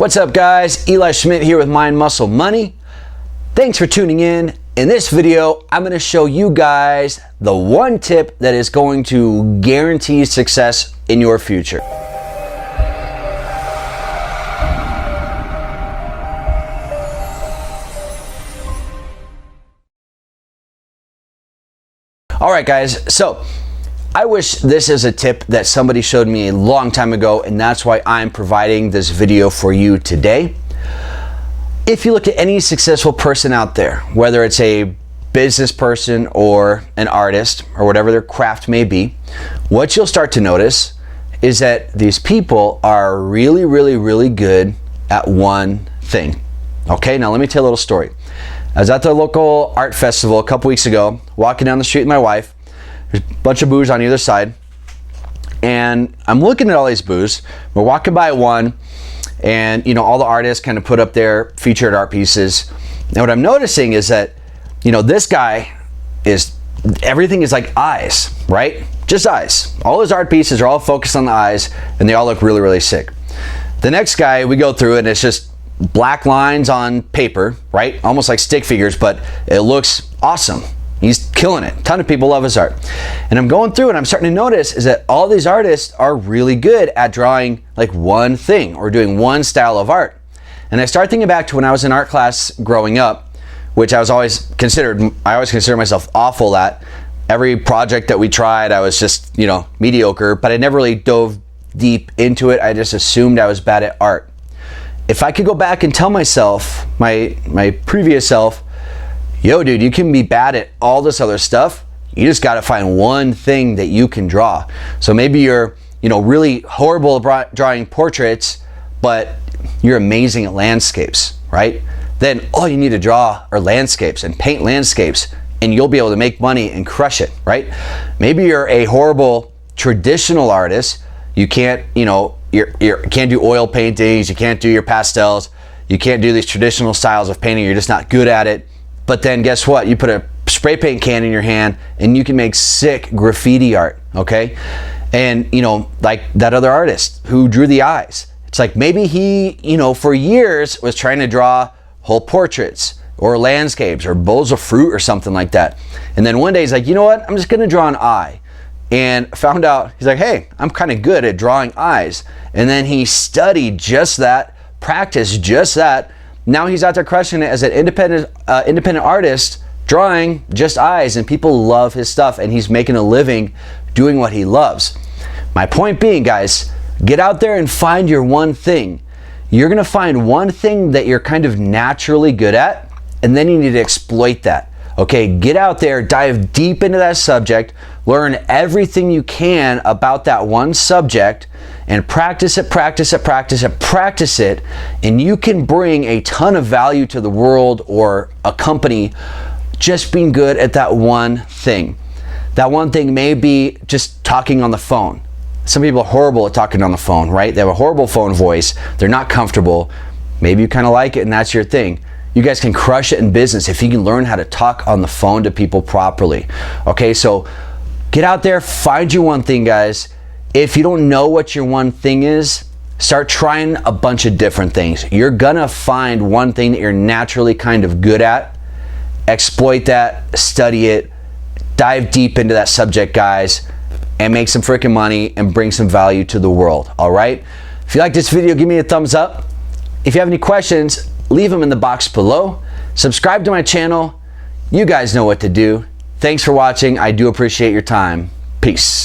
What's up, guys? Eli Schmidt here with Mind, Muscle, Money. Thanks for tuning in. In this video, I'm going to show you guys the one tip that is going to guarantee success in your future. All right, guys, so I wish this is a tip that somebody showed me a long time ago, and that's why I'm providing this video for you today. If you look at any successful person out there, whether it's a business person or an artist or whatever their craft may be, what you'll start to notice is that these people are really good at one thing. Okay, now let me tell you a little story. I was at the local art festival a couple weeks ago, walking down the street with my wife. There's a bunch of booths on either side, and I'm looking at all these booths. We're walking by one, and all the artists kind of put up their featured art pieces. And what I'm noticing is that this guy is, everything is like eyes, right? Just eyes. All his art pieces are all focused on the eyes, and they all look really sick. The next guy, we go through, and it's just black lines on paper, right? Almost like stick figures, but it looks awesome. He's killing it. A ton of people love his art. And I'm going through and I'm starting to notice is that all these artists are really good at drawing like one thing or doing one style of art. And I start thinking back to when I was in art class growing up, which I always considered myself awful at. Every project that we tried, I was just, mediocre, but I never really dove deep into it. I just assumed I was bad at art. If I could go back and tell myself, my previous self, yo dude, you can be bad at all this other stuff. You just got to find one thing that you can draw. So maybe you're, really horrible at drawing portraits, but you're amazing at landscapes, right? Then all you need to draw are landscapes and paint landscapes, and you'll be able to make money and crush it, right? Maybe you're a horrible traditional artist. You can't, you can't do oil paintings. You can't do your pastels. You can't do these traditional styles of painting. You're just not good at it. But then guess what? You put a spray paint can in your hand and you can make sick graffiti art, okay? And, like that other artist who drew the eyes. It's like maybe he, for years was trying to draw whole portraits or landscapes or bowls of fruit or something like that. And then one day he's like, you know what? I'm just going to draw an eye. And found out, he's like, hey, I'm kind of good at drawing eyes. And then he studied just that, practiced just that. Now he's out there crushing it as an independent artist, drawing just eyes, and people love his stuff, and he's making a living doing what he loves. My point being, guys, get out there and find your one thing. You're gonna find one thing that you're kind of naturally good at, and then you need to exploit that. Okay, get out there, dive deep into that subject, learn everything you can about that one subject, and practice it, and you can bring a ton of value to the world or a company just being good at that one thing. That one thing may be just talking on the phone. Some people are horrible at talking on the phone, right? They have a horrible phone voice. They're not comfortable. Maybe you kind of like it and that's your thing. You guys can crush it in business if you can learn how to talk on the phone to people properly. Okay, so get out there, find your one thing, guys. If you don't know what your one thing is, start trying a bunch of different things. You're gonna find one thing that you're naturally kind of good at. Exploit that, study it, dive deep into that subject, guys, and make some freaking money and bring some value to the world, all right? If you like this video, give me a thumbs up. If you have any questions, leave them in the box below. Subscribe to my channel. You guys know what to do. Thanks for watching. I do appreciate your time. Peace.